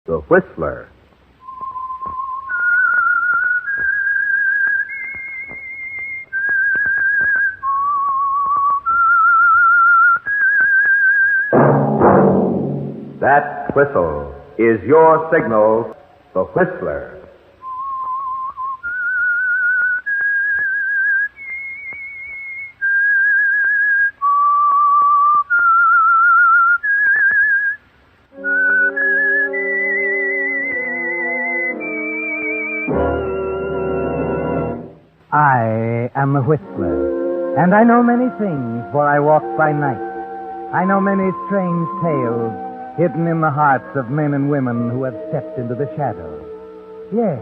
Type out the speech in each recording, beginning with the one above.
The Whistler. That whistle is your signal, the Whistler. I am the Whistler, and I know many things, for I walk by night. I know many strange tales hidden in the hearts of men and women who have stepped into the shadows. Yes,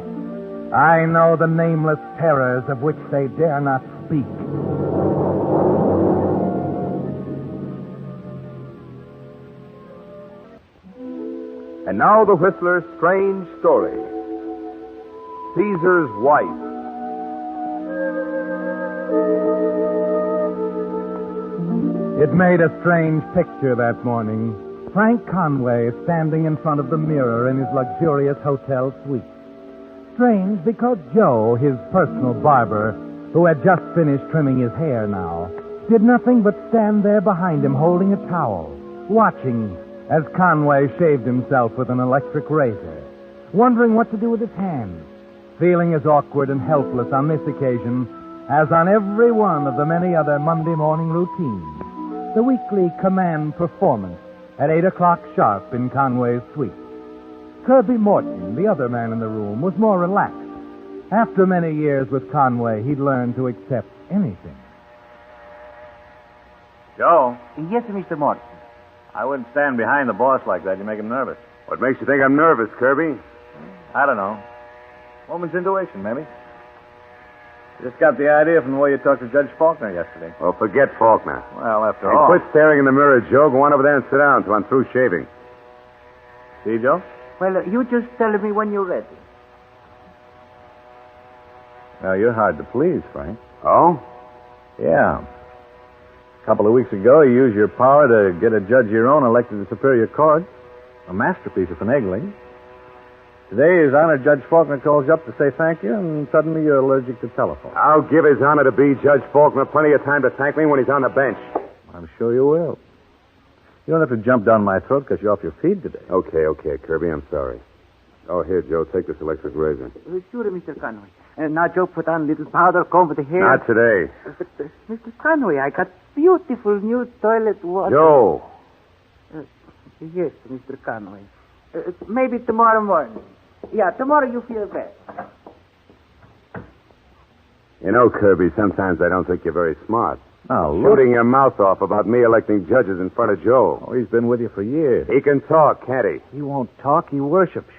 I know the nameless terrors of which they dare not speak. And now the Whistler's strange story. Caesar's wife. It made a strange picture that morning. Frank Conway standing in front of the mirror in his luxurious hotel suite. Strange because Joe, his personal barber, who had just finished trimming his hair now, did nothing but stand there behind him holding a towel, watching as Conway shaved himself with an electric razor, wondering what to do with his hands, feeling as awkward and helpless on this occasion as on every one of the many other Monday morning routines. The weekly command performance at 8 o'clock sharp in Conway's suite. Kirby Morton, the other man in the room, was more relaxed. After many years with Conway, he'd learned to accept anything. Joe, Yes, Mr. Morton. I wouldn't stand behind the boss like that. You make him nervous. What makes you think I'm nervous, Kirby? I don't know. Woman's intuition, maybe. Just got the idea from the way you talked to Judge Faulkner yesterday. Well, forget Faulkner. Well, after Hey, all. quit staring in the mirror, Joe. Go on over there and sit down till I'm through shaving. See, Joe? Well, you just tell me when you're ready. Well, you're hard to please, Frank. Oh? Yeah. A couple of weeks ago, you used your power to get a judge of your own elected to Superior Court. A masterpiece of finagling. Today, His Honor Judge Faulkner calls you up to say thank you, and suddenly you're allergic to telephone. I'll give His Honor to be Judge Faulkner plenty of time to thank me when he's on the bench. I'm sure you will. You don't have to jump down my throat because you're off your feed today. Okay, Kirby, I'm sorry. Oh, here, Joe, take this electric razor. Sure, Mr. Conway. Now, Joe, put on a little powder, comb the hair. Not today. But, Mr. Conway, I got beautiful new toilet water. Joe! Yes, Mr. Conway. Maybe tomorrow morning. Yeah, tomorrow you feel better. You know, Kirby, sometimes I don't think you're very smart. Now, look. Shooting your mouth off about me electing judges in front of Joe. Oh, he's been with you for years. He can talk, can't he? He won't talk. He worships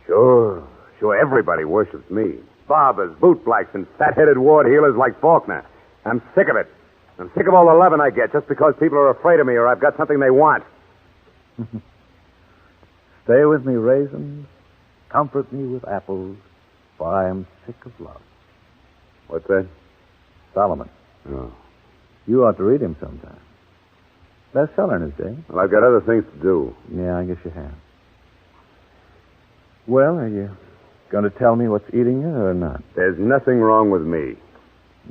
you. Sure, everybody worships me. Barbers, bootblacks, and fat-headed ward heelers like Faulkner. I'm sick of it. I'm sick of all the loving I get just because people are afraid of me or I've got something they want. Stay with me, raisins. Comfort me with apples, for I am sick of love. What's that? Solomon. Oh. You ought to read him sometime. Bestseller in his day. Well, I've got other things to do. Yeah, I guess you have. Well, are you going to tell me what's eating you or not? There's nothing wrong with me.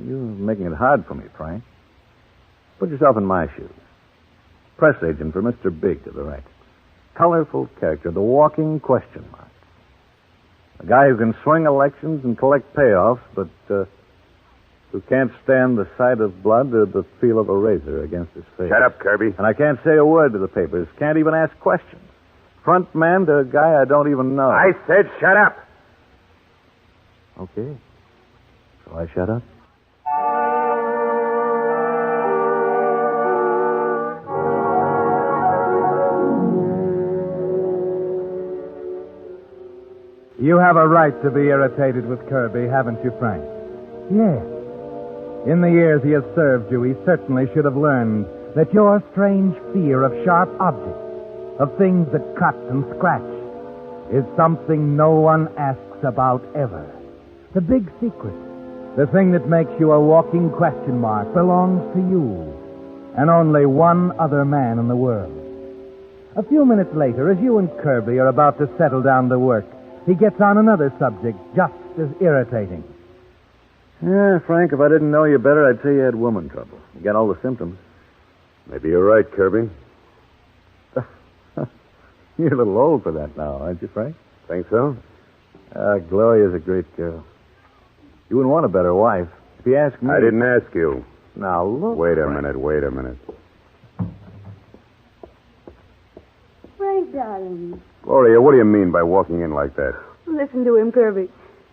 You're making it hard for me, Frank. Put yourself in my shoes. Press agent for Mr. Big of the Rackets. Colorful character, the walking question mark. A guy who can swing elections and collect payoffs, but who can't stand the sight of blood or the feel of a razor against his face. Shut up, Kirby. And I can't say a word to the papers. Can't even ask questions. Front man to a guy I don't even know. I said shut up. Okay. So I shut up? You have a right to be irritated with Kirby, haven't you, Frank? Yes. In the years he has served you, he certainly should have learned that your strange fear of sharp objects, of things that cut and scratch, is something no one asks about ever. The big secret, the thing that makes you a walking question mark, belongs to you and only one other man in the world. A few minutes later, as you and Kirby are about to settle down to work, he gets on another subject just as irritating. Yeah, Frank, if I didn't know you better, I'd say you had woman trouble. You got all the symptoms. Maybe you're right, Kirby. You're a little old for that now, aren't you, Frank? Think so? Gloria's a great girl. You wouldn't want a better wife. If you ask me... I didn't ask you. Now, look... Wait a minute. Frank, darling. Gloria, what do you mean by walking in like that? Listen to him, Kirby.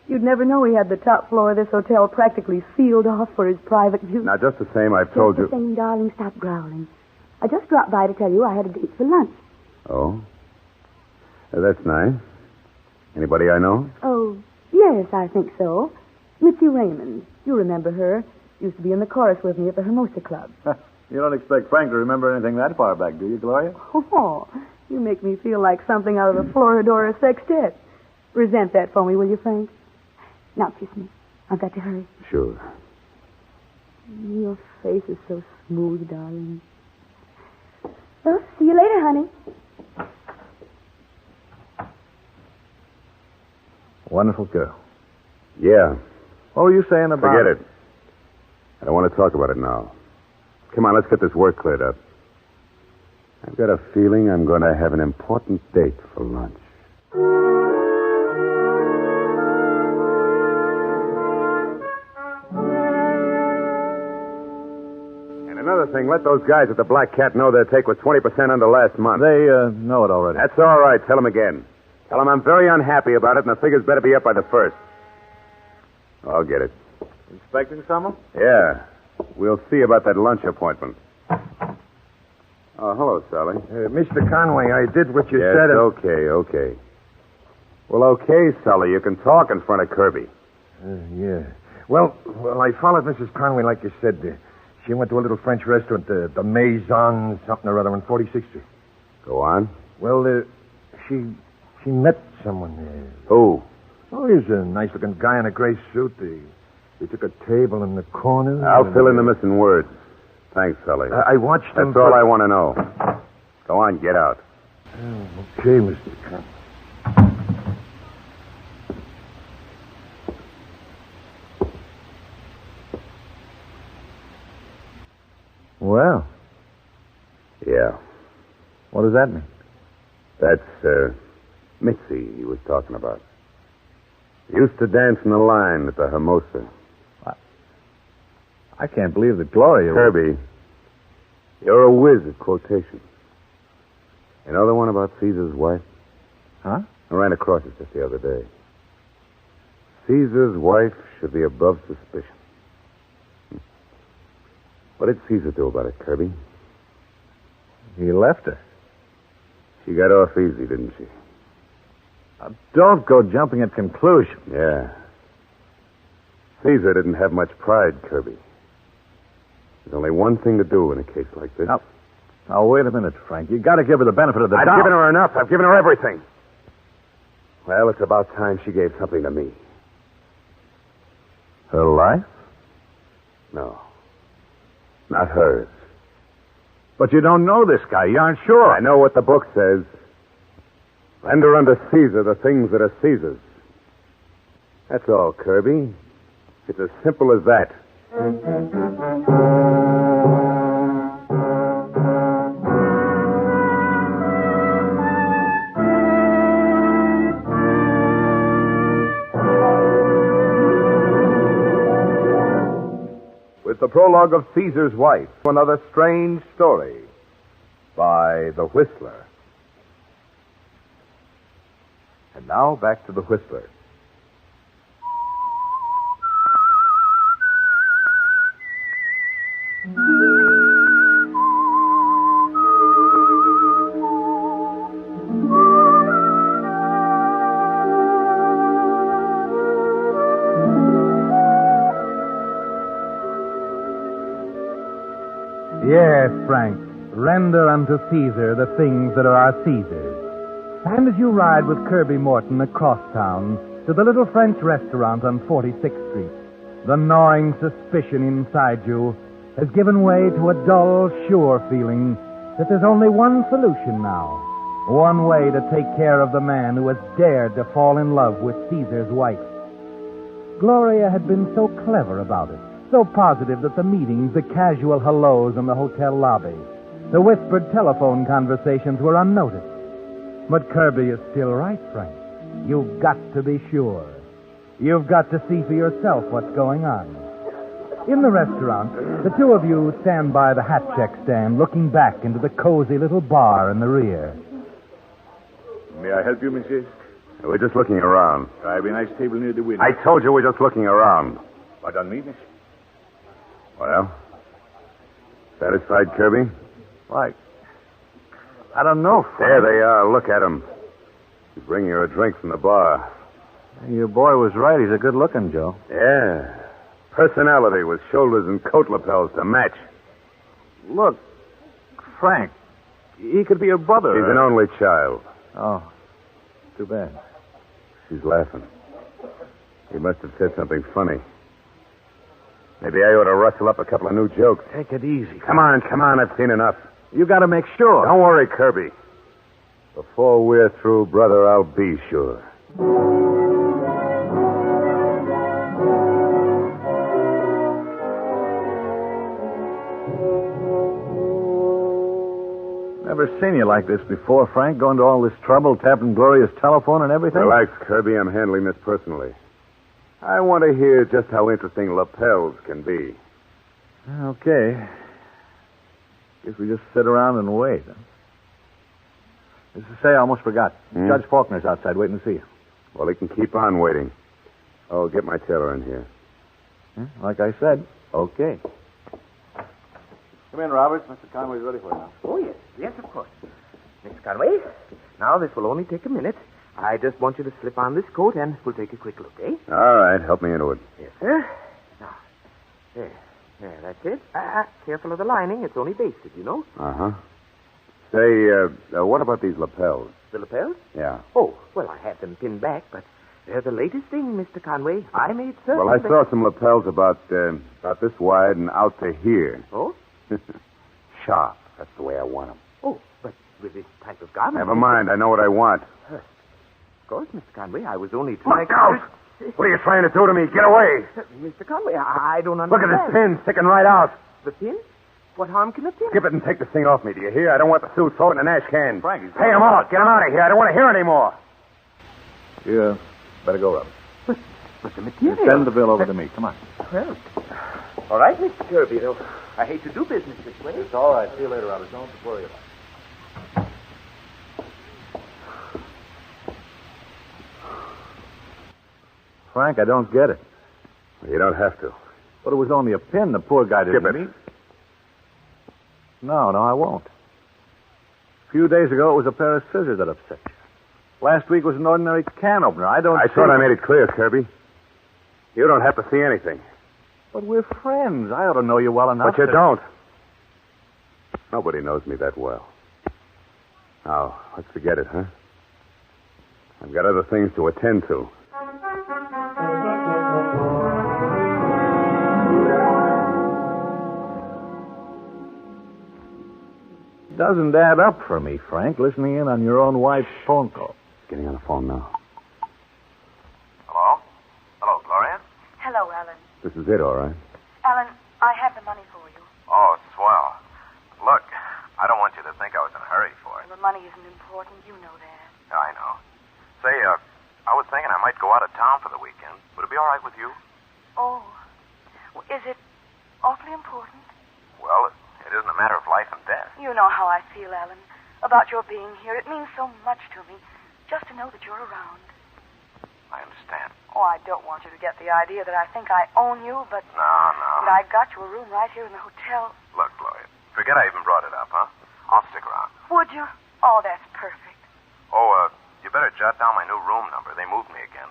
You'd never know he had the top floor of this hotel practically sealed off for his private use. Now, just the same, I've told you... Just the same, darling, stop growling. I just dropped by to tell you I had a date for lunch. Oh? That's nice. Anybody I know? Oh, yes, I think so. Mitzi Raymond. You remember her. Used to be in the chorus with me at the Hermosa Club. You don't expect Frank to remember anything that far back, do you, Gloria? Oh, you make me feel like something out of the Floridora Sextet. Present that for me, will you, Frank? Now kiss me. I've got to hurry. Sure. Your face is so smooth, darling. Well, see you later, honey. Wonderful girl. Yeah. What were you saying about... Forget it. I don't want to talk about it now. Come on, let's get this work cleared up. I've got a feeling I'm going to have an important date for lunch. And another thing, let those guys at the Black Cat know their take was 20% under last month. They know it already. That's all right. Tell them again. Tell them I'm very unhappy about it, and the figures better be up by the 1st. I'll get it. Expecting someone? Yeah. We'll see about that lunch appointment. Oh, hello, Sally. Mr. Conway, I did what you Yes, said. okay. Well, okay, Sully. You can talk in front of Kirby. Yeah. Well, I followed Mrs. Conway like you said. She went to a little French restaurant, the Maison something or other on 46th Street. Go on. Well, she met someone there. Who? Oh, he's a nice-looking guy in a gray suit. They took a table in the corner. I'll fill in the missing words. Thanks, Sully. I watched them. That's all I want to know. Go on, get out. Okay, Mr. Conway. Well, Yeah. what does that mean? That's, Mitzi he was talking about. Used to dance in the line at the Hermosa. I can't believe that Gloria... Kirby, you're a whiz at quotations. You know the one about Caesar's wife? Huh? I ran across it just the other day. Caesar's wife should be above suspicion. What did Caesar do about it, Kirby? He left her. She got off easy, didn't she? Don't go jumping at conclusions. Yeah. Caesar didn't have much pride, Kirby. There's only one thing to do in a case like this. Now, wait a minute, Frank. You got to give her the benefit of the doubt. I've given her enough. I've given her everything. Well, it's about time she gave something to me. Her life? No. Not hers. But you don't know this guy. You aren't sure. I know what the book says. Render unto Caesar the things that are Caesar's. That's all, Kirby. It's as simple as that. With the prologue of Caesar's Wife, another strange story by The Whistler. And now back to The Whistler. Yes, Frank. Render unto Caesar the things that are Caesar's. And as you ride with Kirby Morton across town to the little French restaurant on 46th Street, the gnawing suspicion inside you has given way to a dull, sure feeling that there's only one solution now. One way to take care of the man who has dared to fall in love with Caesar's wife. Gloria had been so clever about it, so positive that the meetings, the casual hellos in the hotel lobby, the whispered telephone conversations were unnoticed. But Kirby is still right, Frank. You've got to be sure. You've got to see for yourself what's going on. In the restaurant, the two of you stand by the hat check stand, looking back into the cozy little bar in the rear. May I help you, Mrs.? We're just looking around. Try be a nice table near the window. I told you we're just looking around. Pardon me, miss? Well, satisfied, Kirby? Why, I don't know, There Frank. they are. Look at him. He's bringing her a drink from the bar. Your boy was right. He's a good-looking Joe. Yeah. Personality with shoulders and coat lapels to match. Look, Frank, he could be your brother. He's an only child. Oh, too bad. She's laughing. He must have said something funny. Maybe I ought to rustle up a couple of new jokes. Take it easy. Come on. I've seen enough. You got to make sure. Don't worry, Kirby. Before we're through, brother, I'll be sure. Never seen you like this before, Frank. Going to all this trouble, tapping Gloria's telephone and everything. Relax, Kirby. I'm handling this personally. I want to hear just how interesting lapels can be. Okay. Guess we just sit around and wait. Huh? As to say, I almost forgot. Judge Faulkner's outside waiting to see you. Well, he can keep on waiting. Oh, get my tailor in here. Like I said, okay. Come in, Roberts. Mr. Conway's ready for you now. Oh, yes. Yes, of course. Mr. Conway, now this will only take a minute. I just want you to slip on this coat and we'll take a quick look, eh? All right, help me into it. Yes, sir. Now, there, that's it. Careful of the lining. It's only basted, you know. Uh-huh. Say, what about these lapels? The lapels? Yeah. Oh, well, I had them pinned back, but they're the latest thing, Mr. Conway. I made certain Well, I that... saw some lapels about this wide and out to here. Oh? Sharp. That's the way I want them. Oh, but with this type of garment... Never mind. I know what I want. Of course, Mr. Conway. I was only trying... Look out! What are you trying to do to me? Get away! Mr. Conway, I don't Look understand. at this pin sticking right out. The pin? What harm can a pin? Skip it and take the thing off me, do you hear? I don't want the suit floating in an ash can. Frank, he's... Pay him out. Get him out of here. I don't want to hear any more. Yeah, better go, Roberts. But the material... Send the bill over to me. Come on. Well, all right, Mr. Kirby, though. I hate to do business this way. It's all right. See you later, Roberts. Don't worry about it. Frank, I don't get it. You don't have to. But it was only a pin. The poor guy didn't Skip it. need. No, I won't. A few days ago, it was a pair of scissors that upset you. Last week was an ordinary can opener. I thought I made it clear, Kirby. You don't have to see anything. But we're friends. I ought to know you well enough. But you don't. Nobody knows me that well. Now, let's forget it, huh? I've got other things to attend to. Doesn't add up for me, Frank, listening in on your own wife's phone call. Getting on the phone now. Hello? Hello, Gloria? Hello, Alan. This is it, all right. Alan, I have the money for you. Oh, swell. Look, I don't want you to think I was in a hurry for it. The money isn't important. You know that. I know. Say, I was thinking I might go out of town for the weekend. Would it be all right with you? Oh. Well, is it awfully important? Well, it isn't a matter of life and death. You know how I feel, Alan, about your being here. It means so much to me just to know that you're around. I understand. Oh, I don't want you to get the idea that I think I own you, but... No. But I got you a room right here in the hotel. Look, Gloria, forget I even brought it up, huh? I'll stick around. Would you? Oh, that's perfect. Oh, you better jot down my new room number. They moved me again.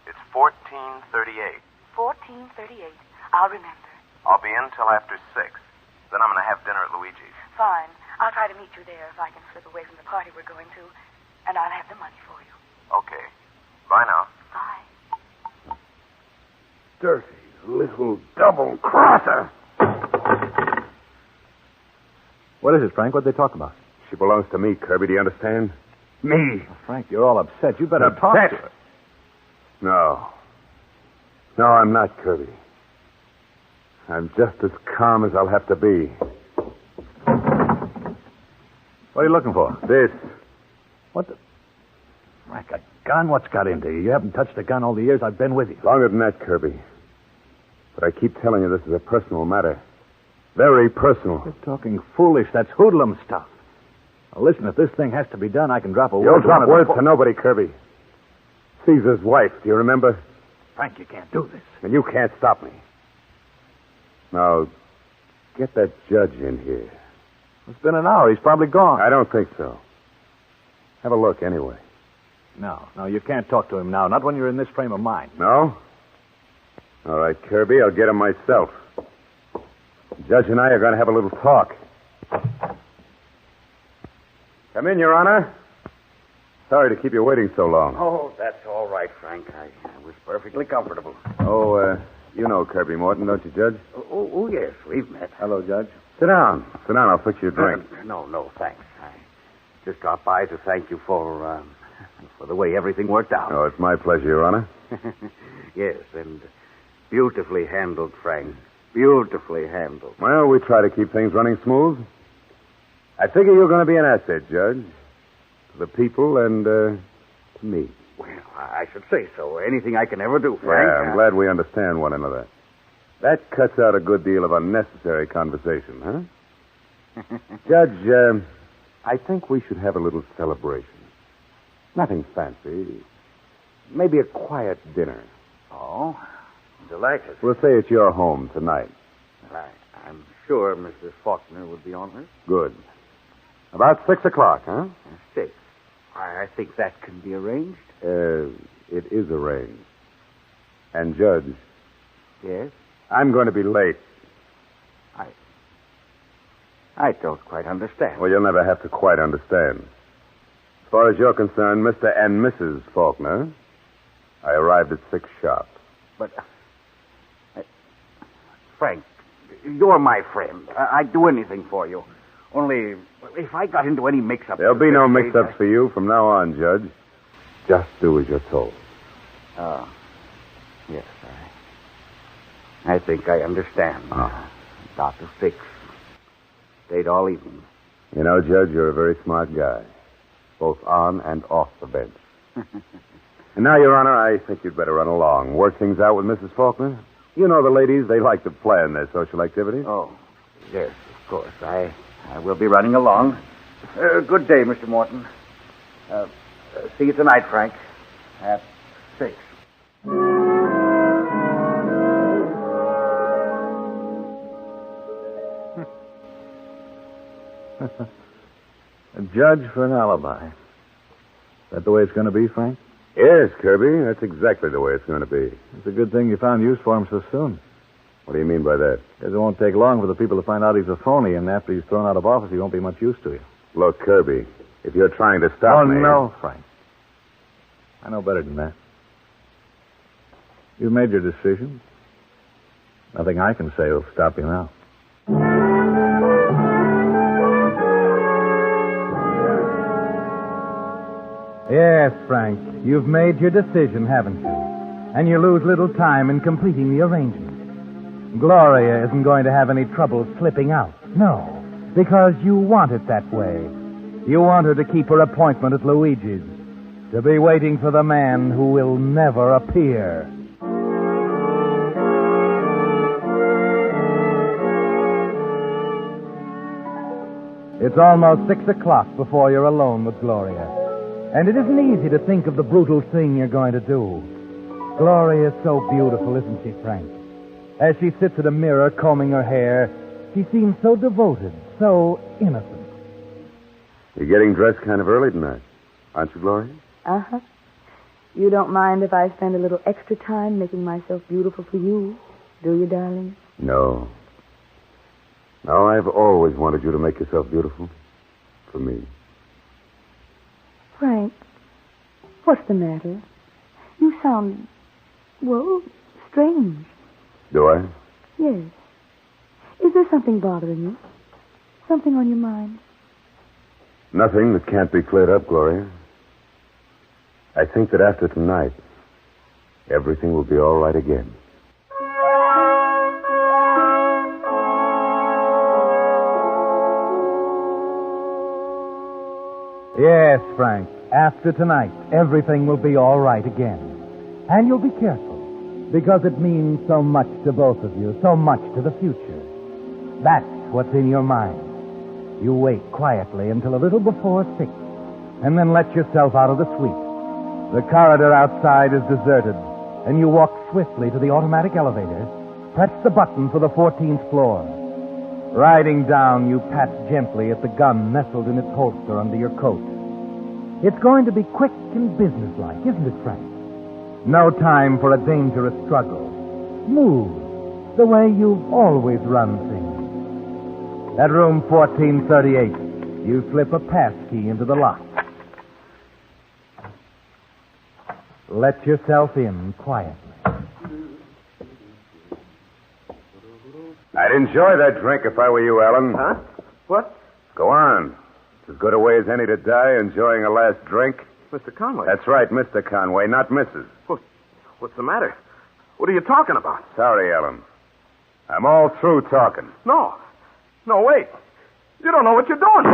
It's 1438. 1438. I'll remember. I'll be in till after 6. Then I'm going to have dinner at Luigi's. Fine. I'll try to meet you there if I can slip away from the party we're going to. And I'll have the money for you. Okay. Bye now. Bye. Dirty little double-crosser. What is it, Frank? What'd they talk about? She belongs to me, Kirby. Do you understand? Me. Frank, you're all upset. You better talk to her. No. No, I'm not, Kirby. I'm just as calm as I'll have to be. What are you looking for? This. What the... Frank, a gun? What's got into you? You haven't touched a gun all the years I've been with you. Longer than that, Kirby. But I keep telling you this is a personal matter. Very personal. You're talking foolish. That's hoodlum stuff. Now, listen, if this thing has to be done, I can drop a word. You'll drop words to nobody, Kirby. Caesar's wife, do you remember? Frank, you can't do this. And you can't stop me. Now, get that judge in here. It's been an hour. He's probably gone. I don't think so. Have a look anyway. No, you can't talk to him now. Not when you're in this frame of mind. No? All right, Kirby, I'll get him myself. The judge and I are going to have a little talk. Come in, Your Honor. Sorry to keep you waiting so long. Oh, that's all right, Frank. I was perfectly comfortable. Oh, you know Kirby Morton, don't you, Judge? Oh, yes, we've met. Hello, Judge. Sit down. Sit down. I'll fix you a drink. No, thanks. I just dropped by to thank you for the way everything worked out. Oh, it's my pleasure, Your Honor. Yes, and beautifully handled, Frank. Beautifully handled. Well, we try to keep things running smooth. I figure you're going to be an asset, Judge. To the people and to me. Well, I should say so. Anything I can ever do, Frank. Yeah, I'm glad we understand one another. That cuts out a good deal of unnecessary conversation, huh? Judge, I think we should have a little celebration. Nothing fancy. Maybe a quiet dinner. Oh, delighted. We'll say it's your home tonight. I'm sure Mrs. Faulkner would be honored. Good. About 6 o'clock, huh? 6. I think that can be arranged. It is arranged. And, Judge. Yes? I'm going to be late. I don't quite understand. Well, you'll never have to quite understand. As far as you're concerned, Mr. and Mrs. Faulkner, I arrived at 6 sharp. But, Frank, you're my friend. I'd do anything for you. Only, if I got into any mix-up... There'll be no mix-ups for you from now on, Judge. Just do as you're told. Oh. Yes, I think I understand. Dr. Fix stayed all evening. You know, Judge, you're a very smart guy. Both on and off the bench. And now, Your Honor, I think you'd better run along. Work things out with Mrs. Faulkner. You know the ladies, they like to plan their social activities. Oh, yes, of course. I will be running along. Good day, Mr. Morton. See you tonight, Frank. At 6. A judge for an alibi. Is that the way it's going to be, Frank? Yes, Kirby, that's exactly the way it's going to be. It's a good thing you found use for him so soon. What do you mean by that? Because it won't take long for the people to find out he's a phony, and after he's thrown out of office, he won't be much use to you. Look, Kirby, if you're trying to stop me... Oh, no, Frank. I know better than that. You've made your decision. Nothing I can say will stop you now. Yes, Frank, you've made your decision, haven't you? And you lose little time in completing the arrangement. Gloria isn't going to have any trouble slipping out. No, because you want it that way. You want her to keep her appointment at Luigi's, to be waiting for the man who will never appear. It's almost 6 o'clock before you're alone with Gloria. And it isn't easy to think of the brutal thing you're going to do. Gloria's so beautiful, isn't she, Frank? As she sits at a mirror combing her hair, she seems so devoted, so innocent. You're getting dressed kind of early tonight, aren't you, Gloria? Uh-huh. You don't mind if I spend a little extra time making myself beautiful for you, do you, darling? No. No, I've always wanted you to make yourself beautiful. For me. Frank, what's the matter? You sound, well, strange. Do I? Yes. Is there something bothering you? Something on your mind? Nothing that can't be cleared up, Gloria. I think that after tonight, everything will be all right again. Yes, Frank. After tonight, everything will be all right again. And you'll be careful, because it means so much to both of you, so much to the future. That's what's in your mind. You wait quietly until a little before 6, and then let yourself out of the suite. The corridor outside is deserted, and you walk swiftly to the automatic elevator, press the button for the 14th floor. Riding down, you pat gently at the gun nestled in its holster under your coat. It's going to be quick and businesslike, isn't it, Frank? No time for a dangerous struggle. Smooth, the way you've always run things. At room 1438, you slip a pass key into the lock. Let yourself in quietly. I'd enjoy that drink if I were you, Alan. Huh? What? Go on. It's as good a way as any to die enjoying a last drink. Mr. Conway. That's right, Mr. Conway, not Mrs. What's the matter? What are you talking about? Sorry, Alan. I'm all through talking. No, wait. You don't know what you're doing.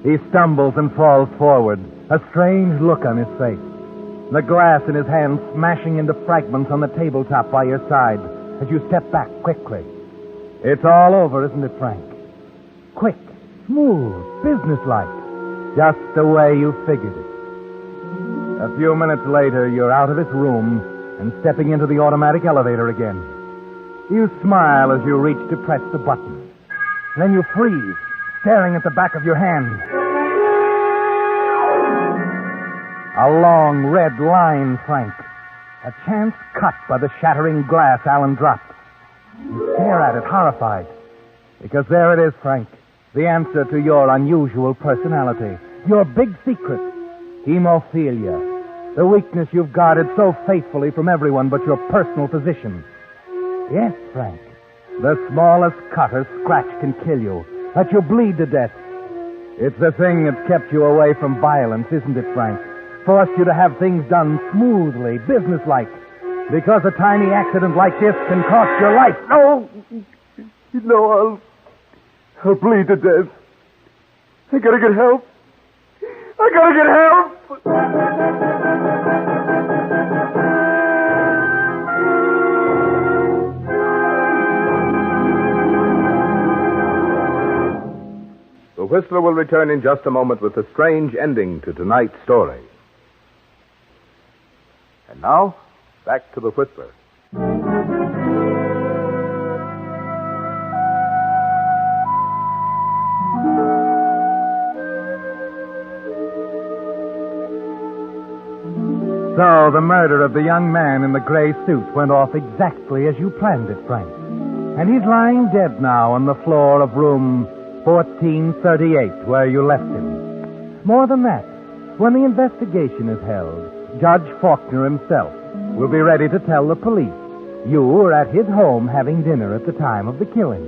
He stumbles and falls forward, a strange look on his face. The glass in his hand smashing into fragments on the tabletop by your side as you step back quickly. It's all over, isn't it, Frank? Quick, smooth, businesslike, just the way you figured it. A few minutes later, you're out of his room and stepping into the automatic elevator again. You smile as you reach to press the button. Then you freeze, staring at the back of your hand. A long red line, Frank. A chance cut by the shattering glass Alan dropped. You stare at it, horrified. Because there it is, Frank. The answer to your unusual personality. Your big secret. Hemophilia. The weakness you've guarded so faithfully from everyone but your personal physician. Yes, Frank. The smallest cut or scratch can kill you. Let you bleed to death. It's the thing that's kept you away from violence, isn't it, Frank? Forced you to have things done smoothly, businesslike. Because a tiny accident like this can cost your life. No, I'll bleed to death. I gotta get help. The Whistler will return in just a moment with a strange ending to tonight's story. And now, back to the Whistler. So the murder of the young man in the gray suit went off exactly as you planned it, Frank. And he's lying dead now on the floor of room 1438, where you left him. More than that, when the investigation is held, Judge Faulkner himself will be ready to tell the police you were at his home having dinner at the time of the killing.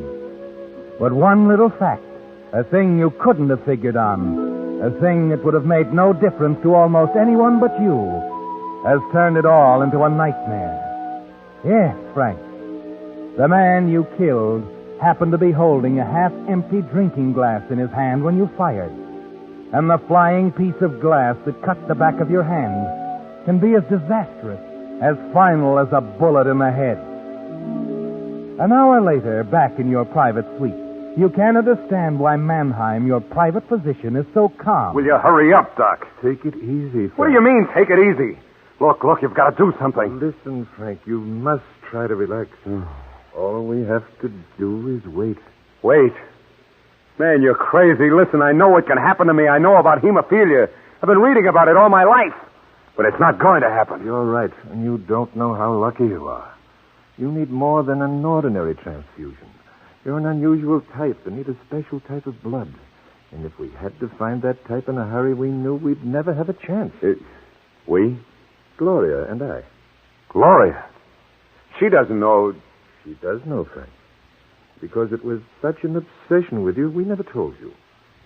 But one little fact, a thing you couldn't have figured on, a thing that would have made no difference to almost anyone but you, has turned it all into a nightmare. Yes, Frank. The man you killed happened to be holding a half-empty drinking glass in his hand when you fired. And the flying piece of glass that cut the back of your hand can be as disastrous, as final as a bullet in the head. An hour later, back in your private suite, you can't understand why Mannheim, your private physician, is so calm. Will you hurry up, Doc? Take it easy, Frank. What do you mean, take it easy? Look, you've got to do something. Listen, Frank, you must try to relax. All we have to do is wait. Wait. Man, you're crazy. Listen, I know what can happen to me. I know about hemophilia. I've been reading about it all my life. But it's not going to happen. You're right, and you don't know how lucky you are. You need more than an ordinary transfusion. You're an unusual type and need a special type of blood. And if we had to find that type in a hurry, we knew we'd never have a chance. We? Gloria and I. Gloria? She doesn't know. She does know, Frank. Because it was such an obsession with you, we never told you.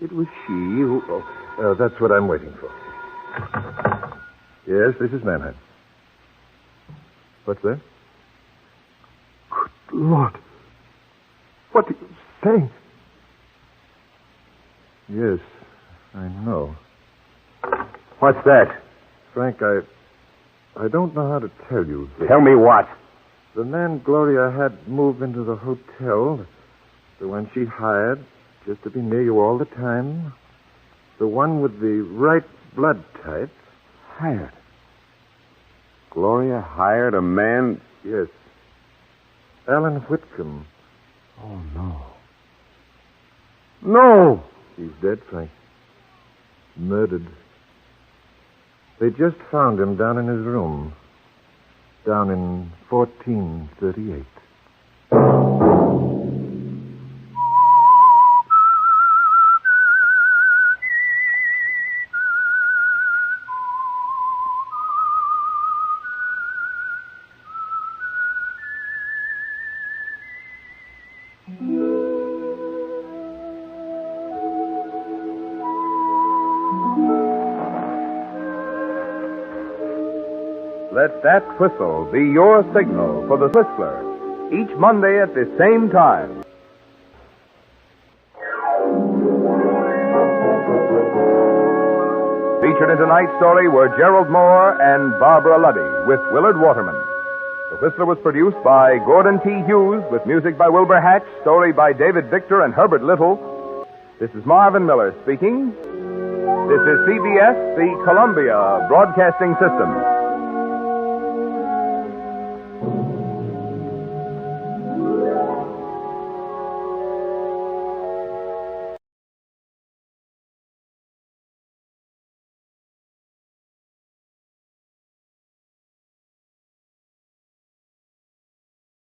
It was she who... Oh, that's what I'm waiting for. Yes, this is Mannheim. What's that? Good Lord. What are you saying? Yes, I know. What's that? Frank, I don't know how to tell you this. Tell me what? The man Gloria had moved into the hotel, the one she hired just to be near you all the time, the one with the right blood type. Hired? Gloria hired a man? Yes. Alan Whitcomb. Oh, no. No! He's dead, Frank. Murdered. They just found him down in his room. Down in 1438. Let that whistle be your signal for the Whistler, each Monday at the same time. Featured in tonight's story were Gerald Moore and Barbara Luddy, with Willard Waterman. The Whistler was produced by Gordon T. Hughes, with music by Wilbur Hatch, story by David Victor and Herbert Little. This is Marvin Miller speaking. This is CBS, the Columbia Broadcasting System.